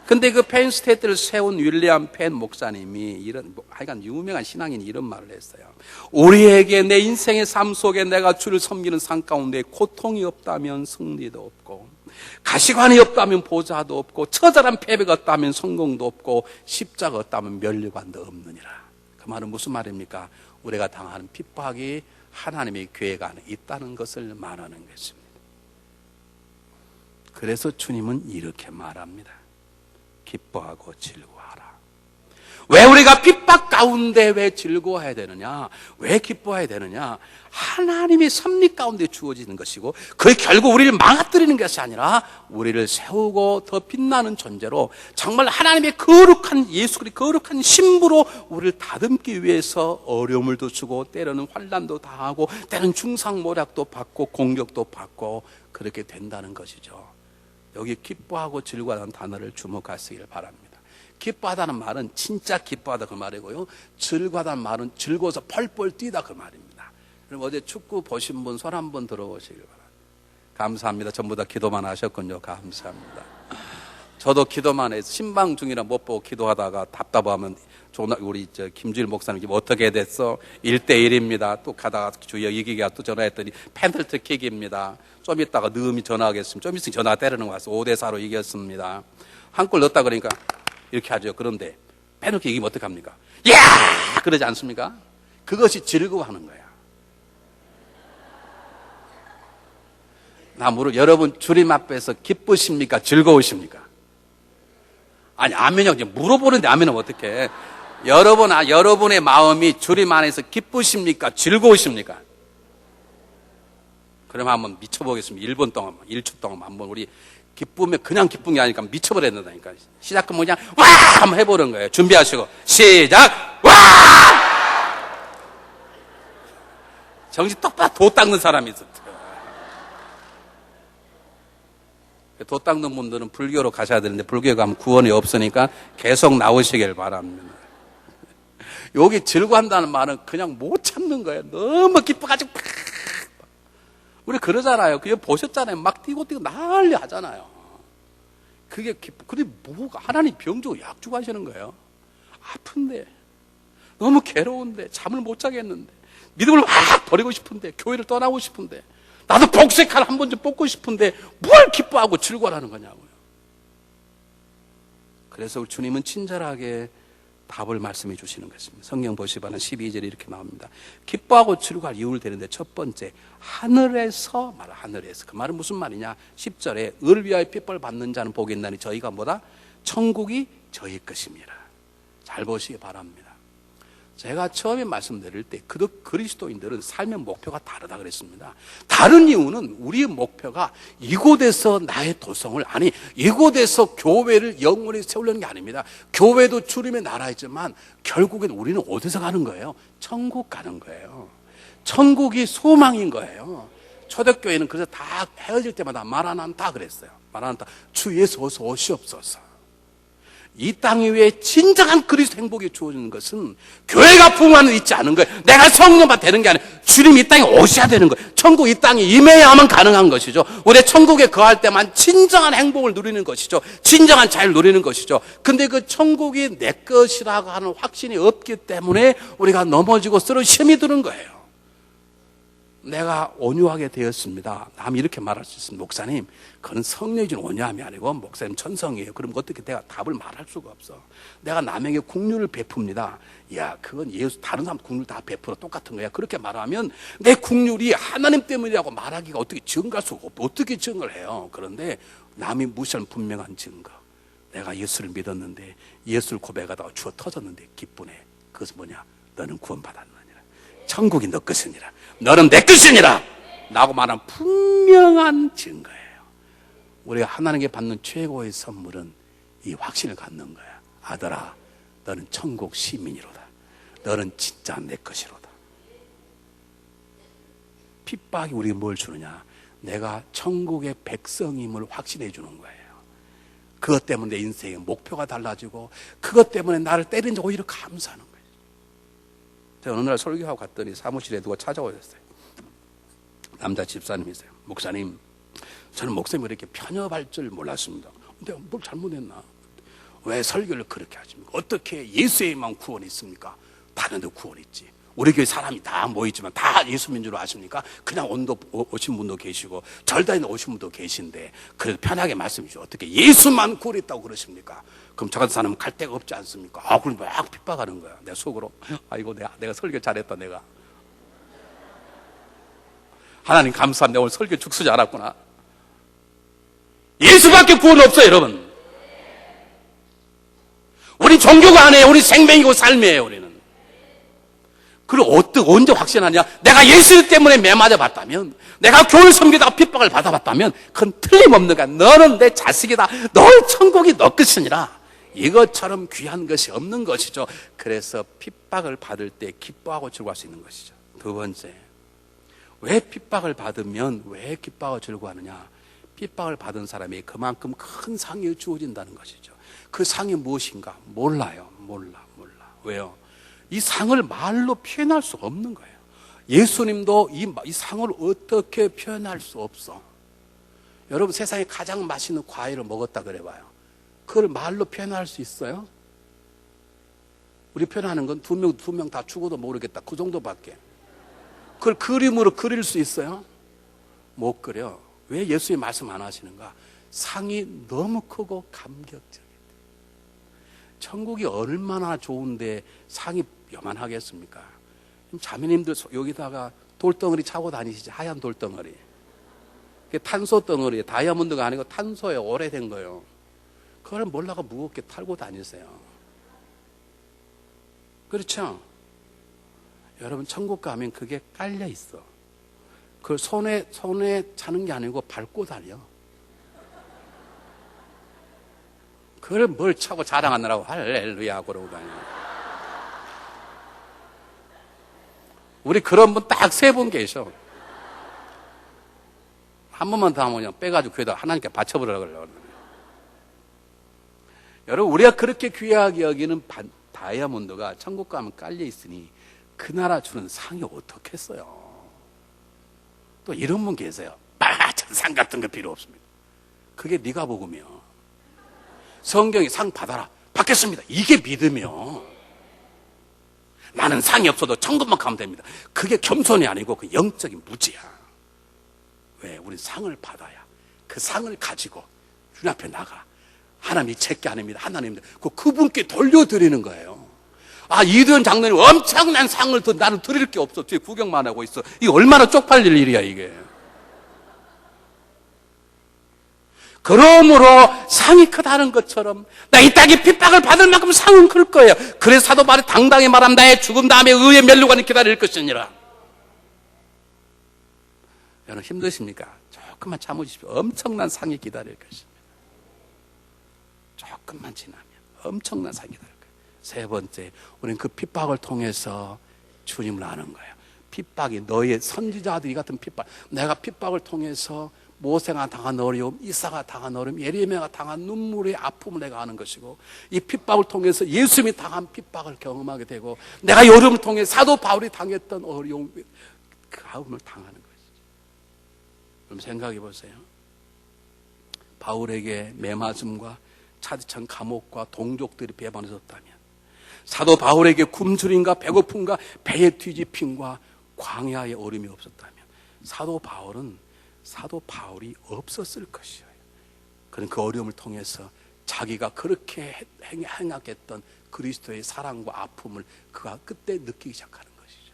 근데 그 펜스테이트를 세운 윌리엄 펜 목사님이 이런, 하여간 유명한 신앙인이 이런 말을 했어요. 우리에게 내 인생의 삶 속에 내가 주를 섬기는 삶 가운데 고통이 없다면 승리도 없고, 가시관이 없다면 보좌도 없고, 처절한 패배가 없다면 성공도 없고, 십자가 없다면 면류관도 없느니라. 그 말은 무슨 말입니까? 우리가 당하는 핍박이 하나님의 계획 안에 있다는 것을 말하는 것입니다. 그래서 주님은 이렇게 말합니다. 기뻐하고 즐거워하라. 왜 우리가 핍박 가운데 왜 즐거워해야 되느냐? 왜 기뻐해야 되느냐? 하나님의 섭리 가운데 주어지는 것이고, 그게 결국 우리를 망가뜨리는 것이 아니라 우리를 세우고 더 빛나는 존재로, 정말 하나님의 거룩한 예수 그리스도의 거룩한 신부로 우리를 다듬기 위해서 어려움을 주고, 때로는 환난도 당하고, 때로는 중상모략도 받고 공격도 받고 그렇게 된다는 것이죠. 여기 기뻐하고 즐거워하는 단어를 주목하시길 바랍니다. 기뻐하다는 말은 진짜 기뻐하다 그 말이고요. 즐거워하다는 말은 즐거워서 펄펄 뛰다 그 말입니다. 그럼 어제 축구 보신 분 손 한번 들어보시길 바랍니다. 감사합니다. 전부 다 기도만 하셨군요. 감사합니다. 저도 기도만 해서 신방 중이라 못 보고 기도하다가 답답하면 우리 김주일 목사님 어떻게 됐어? 1대1입니다. 또 가다가 주여 이기가 또 전화했더니 펜널티 킥입니다. 좀 있다가 느음이 전화하겠습니다. 좀 있으면 전화 때리는 거 와서 5대4로 이겼습니다. 한 골 넣었다 그러니까 이렇게 하죠. 그런데 펜널티 이기면 어떡합니까? 야! 그러지 않습니까? 그것이 즐거워하는 거야. 나 물어 여러분 주님 앞에서 기쁘십니까? 즐거우십니까? 아니 아멘이요. 이제 물어보는데 아멘은 어떻게? 여러분의 마음이 주님 안에서 기쁘십니까? 즐거우십니까? 그럼 한번 미쳐보겠습니다. 1분 동안, 1초 동안 한번 우리 기쁘면 그냥 기쁜 게 아니니까 미쳐버려야 된다니까. 시작하면 그냥 와! 한번 해보는 거예요. 준비하시고 시작! 와! 정신 똑바로 도 닦는 사람이 있었대요. 도 닦는 분들은 불교로 가셔야 되는데 불교에 가면 구원이 없으니까 계속 나오시길 바랍니다. 여기 즐거워한다는 말은 그냥 못 참는 거예요. 너무 기뻐가지고 우리 그러잖아요. 그거 보셨잖아요. 막 뛰고 난리 하잖아요. 그게 근데 뭐가 하나님 병 주고 약 주고 하시는 거예요. 아픈데 너무 괴로운데 잠을 못 자겠는데 믿음을 확 버리고 싶은데 교회를 떠나고 싶은데 나도 복색칼 한 번 좀 뽑고 싶은데 뭘 기뻐하고 즐거워하는 거냐고요. 그래서 주님은 친절하게 답을 말씀해 주시는 것입니다. 성경 보시면 12절에 이렇게 나옵니다. 기뻐하고 즐거워할 이유를 대는데 첫 번째 하늘에서 말아 하늘에서 그 말은 무슨 말이냐 10절에 을 위하여 핏벌 받는 자는 복이 있나니 저희가 뭐다? 천국이 저희 것입니다. 잘 보시기 바랍니다. 제가 처음에 말씀드릴 때 그리스도인들은 삶의 목표가 다르다 그랬습니다. 다른 이유는 우리의 목표가 이곳에서 나의 도성을 아니 이곳에서 교회를 영원히 세우려는 게 아닙니다. 교회도 주님의 나라이지만 결국엔 우리는 어디서 가는 거예요? 천국 가는 거예요. 천국이 소망인 거예요. 초대교회는 그래서 다 헤어질 때마다 마라난타 그랬어요. 마라난타 주 예수 어서 오시옵소서. 이 땅 위에 진정한 그리스도 행복이 주어지는 것은 교회가 부흥하는 있지 않은 거예요. 내가 성령만 되는 게 아니라 주님 이 땅에 오셔야 되는 거예요. 천국 이 땅에 임해야만 가능한 것이죠. 우리 천국에 거할 때만 진정한 행복을 누리는 것이죠. 진정한 자유를 누리는 것이죠. 근데 그 천국이 내 것이라고 하는 확신이 없기 때문에 우리가 넘어지고 쓰러짐이 드는 거예요. 내가 온유하게 되었습니다. 남이 이렇게 말할 수 있습니다. 목사님, 그건 성령이 준 온유함이 아니고 목사님 천성이에요. 그럼 어떻게 내가 답을 말할 수가 없어. 내가 남에게 국률을 베풉니다. 야, 그건 예수 다른 사람 국률 다 베풀어 똑같은 거야. 그렇게 말하면 내 국률이 하나님 때문이라고 말하기가 어떻게 증거할 수가 없고 어떻게 증거를 해요. 그런데 남이 무시하는 분명한 증거. 내가 예수를 믿었는데 예수를 고백하다가 주어 터졌는데 기쁘네. 그것은 뭐냐? 너는 구원받았느니라. 천국이 너 것이니라. 너는 내 것이니라 라고 말하는 분명한 증거예요. 우리가 하나님께 받는 최고의 선물은 이 확신을 갖는 거야. 아들아, 너는 천국 시민이로다. 너는 진짜 내 것이로다. 핍박이 우리에게 뭘 주느냐? 내가 천국의 백성임을 확신해 주는 거예요. 그것 때문에 내 인생의 목표가 달라지고 그것 때문에 나를 때린 적 오히려 감사하는 거예요. 제가 어느 날 설교하고 갔더니 사무실에 누가 찾아오셨어요. 남자 집사님이세요. 목사님, 저는 목사님이 이렇게 편협할 줄 몰랐습니다. 근데 뭘 잘못했나? 왜 설교를 그렇게 하십니까? 어떻게 예수에만 구원이 있습니까? 다른 데 구원이 있지. 우리 교회 사람이 다 모이지만 다 예수민 줄 아십니까? 그냥 온도 오신 분도 계시고 절단에 오신 분도 계신데 그래도 편하게 말씀해 주시죠. 어떻게 예수만 구원이 있다고 그러십니까? 그럼 저 같은 사람은 갈 데가 없지 않습니까? 아, 그럼 막 핍박하는 거야. 내 속으로. 아이고, 내가 설교 잘했다, 내가. 하나님 감사합니다. 오늘 설교 죽쓰지 않았구나. 예수밖에 구원 없어요, 여러분. 우리 종교가 아니에요. 우리 생명이고 삶이에요, 우리는. 그리고 언제 확신하냐? 내가 예수 때문에 매맞아 봤다면, 내가 교회를 섬기다가 핍박을 받아봤다면, 그건 틀림없는 거야. 너는 내 자식이다. 너의 천국이 너 것이니라. 이것처럼 귀한 것이 없는 것이죠. 그래서 핍박을 받을 때 기뻐하고 즐거워할 수 있는 것이죠. 두 번째, 왜 핍박을 받으면 왜 기뻐하고 즐거워하느냐? 핍박을 받은 사람이 그만큼 큰 상이 주어진다는 것이죠. 그 상이 무엇인가? 몰라요. 몰라. 왜요? 이 상을 말로 표현할 수 없는 거예요. 예수님도 이 상을 어떻게 표현할 수 없어. 여러분, 세상에 가장 맛있는 과일을 먹었다 그래봐요. 그걸 말로 표현할 수 있어요? 우리 표현하는 건 두 명 다 죽어도 모르겠다. 그 정도밖에. 그걸 그림으로 그릴 수 있어요? 못 그려. 왜 예수님 말씀 안 하시는가? 상이 너무 크고 감격적이다. 천국이 얼마나 좋은데 상이 요만하겠습니까? 자매님들 여기다가 돌덩어리 차고 다니시지. 하얀 돌덩어리. 그게 탄소 덩어리, 다이아몬드가 아니고 탄소에 오래된 거예요. 그걸 몰라가 무겁게 탈고 다니세요. 그렇죠? 여러분 천국 가면 그게 깔려 있어. 그걸 손에 차는 게 아니고 밟고 다녀. 그걸 뭘 차고 자랑하느라고 할렐루야 그러고 다녀. 우리 그런 분 딱 3분 계셔. 한 번만 더 하면 빼가지고 귀에다 하나님께 바쳐버리라고 그러거든요. 여러분, 우리가 그렇게 귀하게 여기는 다이아몬드가 천국 가면 깔려 있으니 그 나라 주는 상이 어떻겠어요? 또 이런 분 계세요. 상 같은 거 필요 없습니다. 그게 네가 복음이요. 성경이 상 받아라. 받겠습니다. 이게 믿으며 나는 상이 없어도 천국만 가면 됩니다. 그게 겸손이 아니고 그 영적인 무지야. 왜? 우린 상을 받아야 그 상을 가지고 주님 앞에 나가. 하나님이 제게 아닙니다. 하나님입니다. 그분께 돌려드리는 거예요. 이든 장로님 엄청난 상을 나는 드릴 게 없어. 뒤에 구경만 하고 있어. 이게 얼마나 쪽팔릴 일이야 이게. 그러므로 상이 크다는 것처럼 나 이 땅에 핍박을 받을 만큼 상은 클 거예요. 그래서 사도 바울이 당당히 말하면 나의 죽음 다음에 의의 멸류관이 기다릴 것이니라. 여러분 힘드십니까? 조금만 참으십시오. 엄청난 상이 기다릴 것입니다. 조금만 지나면 엄청난 상이 기다릴 거예요. 3번째, 우리는 그 핍박을 통해서 주님을 아는 거예요. 핍박이 너의 선지자들이 같은 핍박. 내가 핍박을 통해서 모세가 당한 어려움, 이사가 당한 어려움, 예레미야가 당한 눈물의 아픔을 내가 아는 것이고, 이 핍박을 통해서 예수님이 당한 핍박을 경험하게 되고, 내가 이 어려움을 통해 사도 바울이 당했던 어려움, 그 아픔을 당하는 것이죠. 그럼 생각해 보세요. 바울에게 매맞음과 차디찬 감옥과 동족들이 배반했었다면, 사도 바울에게 굶주림과 배고픔과 배의 뒤집힘과 광야의 어려움이 없었다면 사도 바울이 없었을 것이에요. 그는 그 어려움을 통해서 자기가 그렇게 행악했던 그리스도의 사랑과 아픔을 그가 그때 느끼기 시작하는 것이죠.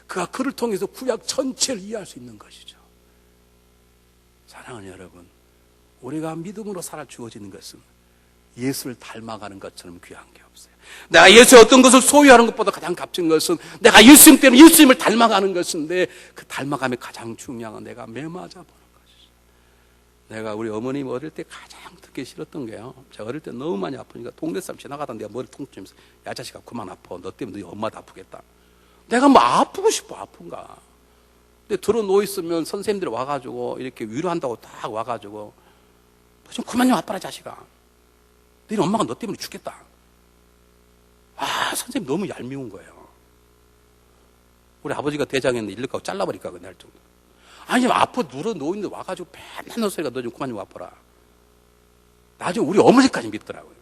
그가 그를 통해서 구약 전체를 이해할 수 있는 것이죠. 사랑하는 여러분, 우리가 믿음으로 살아 주어지는 것은 예수를 닮아가는 것처럼 귀한 게 없어요. 내가 예수의 어떤 것을 소유하는 것보다 가장 값진 것은 내가 예수님 때문에 예수님을 닮아가는 것인데, 그 닮아감이 가장 중요한 건 내가 매맞아 보는 것이죠. 내가 우리 어머님 어릴 때 가장 듣기 싫었던 게요, 제가 어릴 때 너무 많이 아프니까 동네 사람 지나가다 내가 머리 통증이면서 야 자식아 그만 아파. 너 때문에 네 엄마도 아프겠다. 내가 뭐 아프고 싶어 아픈가. 근데 들어 누워있으면 선생님들이 와가지고 이렇게 위로한다고 딱 와가지고 좀 그만 좀 아파라 자식아. 너희 엄마가 너 때문에 죽겠다. 선생님 너무 얄미운 거예요. 우리 아버지가 대장했는데 일일하고 잘라버릴까 그날 할 정도. 아니 아파 누워있는데 와가지고 맨날 너 소리가 너 좀 그만 좀 아파라. 나중에 우리 어머니까지 믿더라고요.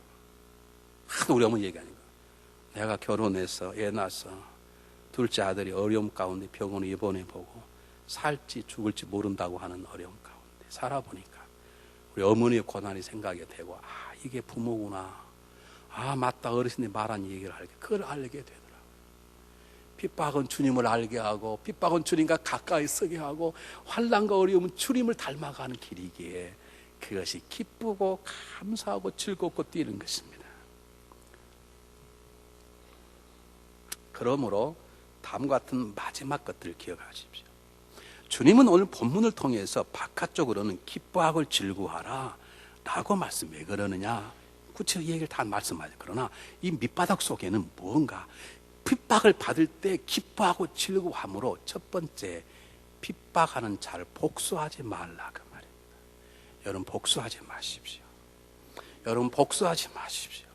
하도 우리 어머니 얘기하니까. 내가 결혼해서 애 낳아서 둘째 아들이 어려움 가운데 병원에 입원해보고 살지 죽을지 모른다고 하는 어려움 가운데 살아보니까 우리 어머니의 고난이 생각이 되고, 이게 부모구나. 맞다. 어르신이 말한 얘기를 그걸 알게 되더라고요. 핍박은 주님을 알게 하고, 핍박은 주님과 가까이 서게 하고, 환난과 어려움은 주님을 닮아가는 길이기에 그것이 기쁘고 감사하고 즐겁고 뛰는 것입니다. 그러므로 다음과 같은 마지막 것들을 기억하십시오. 주님은 오늘 본문을 통해서 바깥쪽으로는 기뻐하고 즐거워하라 라고 말씀. 왜 그러느냐, 구체적 얘기를 다 말씀하죠. 그러나 이 밑바닥 속에는 무언가 핍박을 받을 때 기뻐하고 즐거워함으로, 첫 번째, 핍박하는 자를 복수하지 말라 그 말입니다. 여러분 복수하지 마십시오. 여러분 복수하지 마십시오.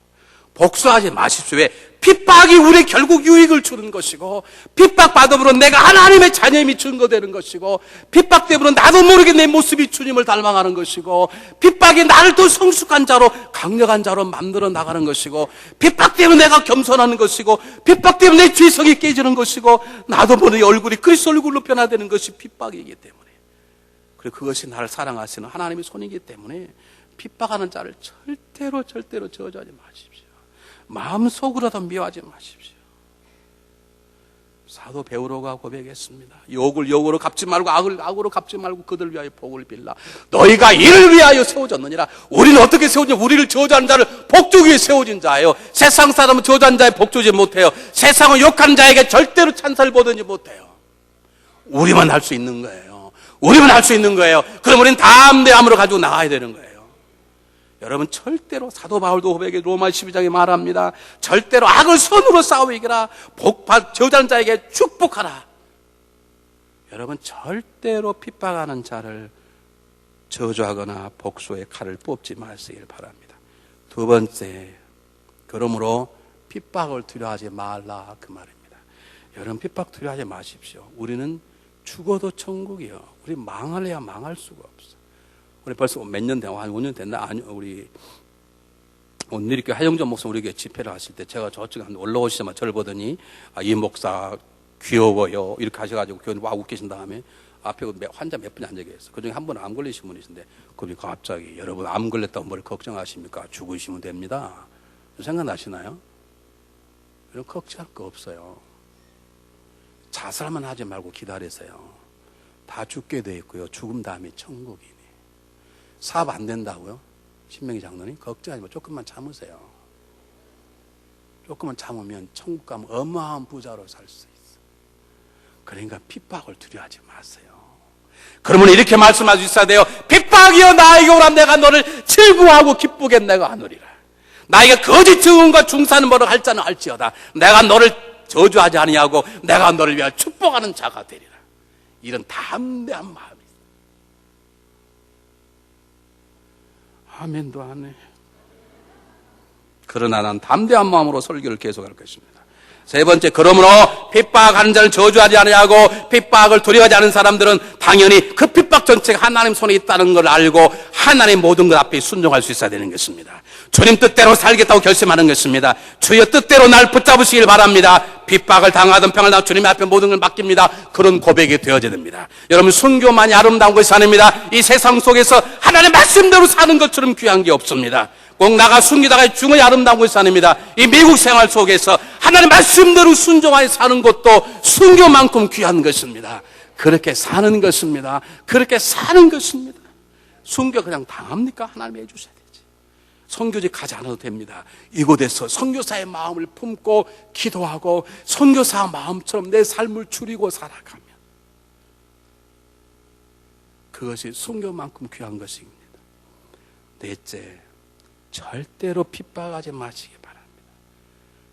복수하지 마십시오. 왜? 핍박이 우리 결국 유익을 주는 것이고, 핍박받음으로 내가 하나님의 자녀임이 증거되는 것이고, 핍박 때문에 나도 모르게 내 모습이 주님을 닮아가는 것이고, 핍박이 나를 더 성숙한 자로, 강력한 자로 만들어 나가는 것이고, 핍박 때문에 내가 겸손하는 것이고, 핍박 때문에 내 죄성이 깨지는 것이고, 나도 모르게 얼굴이 그리스도 얼굴로 변화되는 것이 핍박이기 때문에, 그리고 그것이 나를 사랑하시는 하나님의 손이기 때문에 핍박하는 자를 절대로 저주하지 마십시오. 마음속으로도 미워하지 마십시오. 사도 베드로가 고백했습니다. 욕을 욕으로 갚지 말고 악을 악으로 갚지 말고 그들 위하여 복을 빌라. 너희가 이를 위하여 세워졌느니라. 우리는 어떻게 세워졌냐? 우리를 저주하는 자를 복주기 위해 세워진 자예요. 세상 사람은 저주하는 자에 복주지 못해요. 세상은 욕하는 자에게 절대로 찬사를 보든지 못해요. 우리만 할 수 있는 거예요. 우리만 할 수 있는 거예요. 그럼 우리는 담대함으로 가지고 나가야 되는 거예요. 여러분, 절대로 사도 바울도 고백에 로마 12장에 말합니다. 절대로 악을 선으로 싸워 이기라. 저주하는 자에게 축복하라. 여러분, 절대로 핍박하는 자를 저주하거나 복수의 칼을 뽑지 마시길 바랍니다. 두 번째, 그러므로 핍박을 두려워하지 말라, 그 말입니다. 여러분, 핍박 두려워하지 마십시오. 우리는 죽어도 천국이요. 우리 망할래야 망할 수가 없어. 우리 벌써 몇 년 됐나? 한 5년 됐나? 아니, 우리 오늘 이렇게 하영전 목사 우리 교회 집회를 하실 때 제가 저쪽에 올라오시자마자 저를 보더니, 아, 이 목사 귀여워요. 이렇게 하셔가지고 교회 와 웃기신 다음에 앞에 환자 몇 분이 앉아 계셨어요. 그 중에 한 분은 암 걸리신 분이신데, 그분이 갑자기, 여러분 암 걸렸다고 뭘 걱정하십니까? 죽으시면 됩니다. 생각나시나요? 이런 걱정할 거 없어요. 자살만 하지 말고 기다리세요. 다 죽게 돼 있고요. 죽음 다음에 천국이니. 사업 안 된다고요? 신명기 장로님 걱정하지 마. 조금만 참으세요. 조금만 참으면 천국 가면 어마어마한 부자로 살 수 있어. 그러니까 핍박을 두려워하지 마세요. 그러면 이렇게 말씀할 수 있어야 돼요. 핍박이여 나에게 오라. 내가 너를 즐거워하고 기쁘게 내가 하느리라. 나에게 거짓 증언과 중사는 뭐라 할 자는 할지어다. 내가 너를 저주하지 아니하고 내가 너를 위하여 축복하는 자가 되리라. 이런 담대한 마음이 있어요. 아멘도 안 해. 그러나 난 담대한 마음으로 설교를 계속할 것입니다. 세 번째, 그러므로 핍박하는 자를 저주하지 아니하고 핍박을 두려워하지 않은 사람들은 당연히 그 핍박 전체가 하나님 손에 있다는 걸 알고 하나님 모든 것 앞에 순종할 수 있어야 되는 것입니다. 주님 뜻대로 살겠다고 결심하는 것입니다. 주의 뜻대로 날 붙잡으시길 바랍니다. 핍박을 당하든 평을 당하든 주님 앞에 모든 걸 맡깁니다. 그런 고백이 되어져야 됩니다. 여러분, 순교만이 아름다운 것이 아닙니다. 이 세상 속에서 하나님의 말씀대로 사는 것처럼 귀한 게 없습니다. 꼭 나가 숨기다가 죽음이 아름다운 것이 아닙니다. 이 미국 생활 속에서 하나님의 말씀대로 순종하여 사는 것도 순교만큼 귀한 것입니다. 그렇게 사는 것입니다. 그렇게 사는 것입니다. 순교 그냥 당합니까? 하나님이 해주셔야 되지. 선교지 가지 않아도 됩니다. 이곳에서 선교사의 마음을 품고 기도하고 선교사 마음처럼 내 삶을 줄이고 살아가면 그것이 순교만큼 귀한 것입니다. 넷째, 절대로 핍박하지 마시기 바랍니다.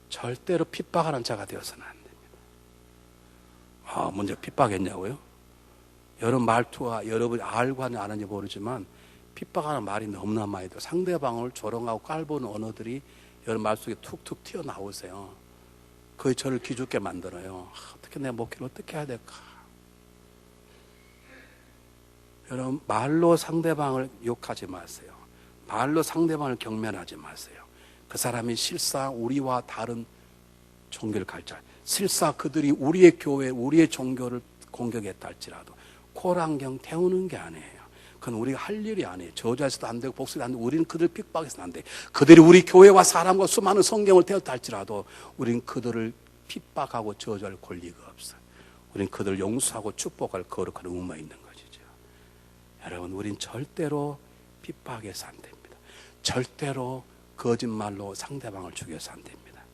절대로 핍박하는 자가 되어서는 안 됩니다. 먼저 핍박했냐고요? 여러분 말투가 여러분이 알고 하는지 안 하는지 모르지만 핍박하는 말이 너무나 많이 돼요. 상대방을 조롱하고 깔보는 언어들이 여러분 말 속에 툭툭 튀어나오세요. 그게 저를 기죽게 만들어요. 어떻게 내 목회를 어떻게 해야 될까? 여러분, 말로 상대방을 욕하지 마세요. 말로 상대방을 경멸하지 마세요. 그 사람이 실사 우리와 다른 종교를 가르쳐, 실사 그들이 우리의 교회, 우리의 종교를 공격했다 할지라도 코랑경 태우는 게 아니에요. 그건 우리가 할 일이 아니에요. 저주해서도 안 되고 복수도 안 되고 우리는 그들을 핍박해서는 안 돼요. 그들이 우리 교회와 사람과 수많은 성경을 태웠다 할지라도 우리는 그들을 핍박하고 저주할 권리가 없어요. 우리는 그들을 용서하고 축복할 거룩한 의무가 있는 것이죠. 여러분, 우린 절대로 핍박해서 안 됩니다. 절대로 거짓말로 상대방을 죽여서 안 됩니다.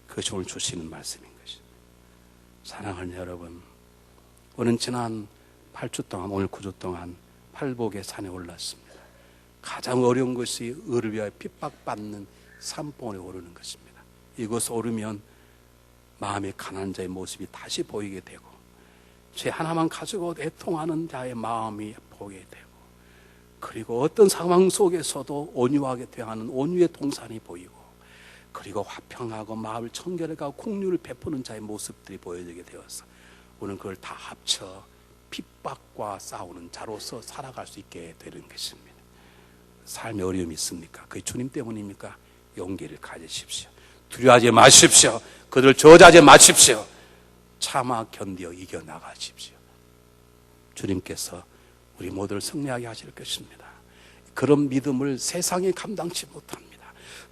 그것이 오늘 주시는 말씀인 것입니다. 사랑하는 여러분, 우리는 지난 8주 동안, 오늘 9주 동안 팔복의 산에 올랐습니다. 가장 어려운 것이 의를 위하여 핍박받는 산봉우리에 오르는 것입니다. 이곳에 오르면 마음의 가난한 자의 모습이 다시 보이게 되고 죄 하나만 가지고 애통하는 자의 마음이 보게 되고 그리고 어떤 상황 속에서도 온유하게 대하는 온유의 동산이 보이고 그리고 화평하고 마을 청결해가고 공유를 베푸는 자의 모습들이 보여지게 되어서 우리는 그걸 다 합쳐 핍박과 싸우는 자로서 살아갈 수 있게 되는 것입니다. 삶에 어려움이 있습니까? 그게 주님 때문입니까? 용기를 가지십시오. 두려워하지 마십시오. 그들을 저주하지 마십시오. 참아 견디어 이겨나가십시오. 주님께서 우리 모두를 승리하게 하실 것입니다. 그런 믿음을 세상이 감당치 못합니다.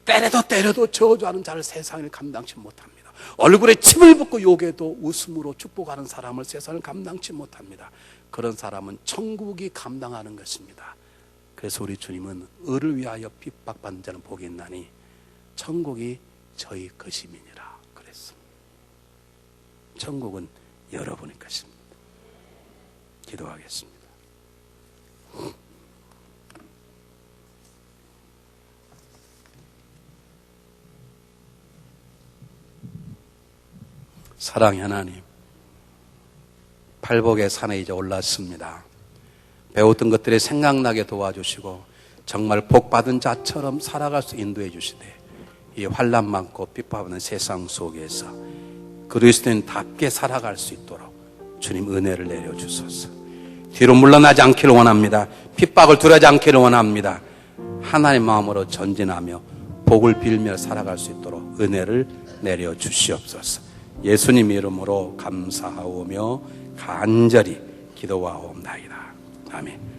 때려도 저주하는 자를 세상이 감당치 못합니다. 얼굴에 침을 붓고 욕해도 웃음으로 축복하는 사람을 세상을 감당치 못합니다. 그런 사람은 천국이 감당하는 것입니다. 그래서 우리 주님은 의를 위하여 핍박받는 자는 복이 있나니 천국이 저희 것임이니라 그랬습니다. 천국은 여러분의 것입니다. 기도하겠습니다. 사랑의 하나님, 팔복의 산에 이제 올랐습니다. 배웠던 것들이 생각나게 도와주시고 정말 복받은 자처럼 살아갈 수 인도해 주시되 이 환난 많고 핍박받는 세상 속에서 그리스도인답게 살아갈 수 있도록 주님 은혜를 내려주소서. 뒤로 물러나지 않기를 원합니다. 핍박을 두려워하지 않기를 원합니다. 하나님 마음으로 전진하며 복을 빌며 살아갈 수 있도록 은혜를 내려주시옵소서. 예수님 이름으로 감사하오며 간절히 기도하옵나이다. 아멘.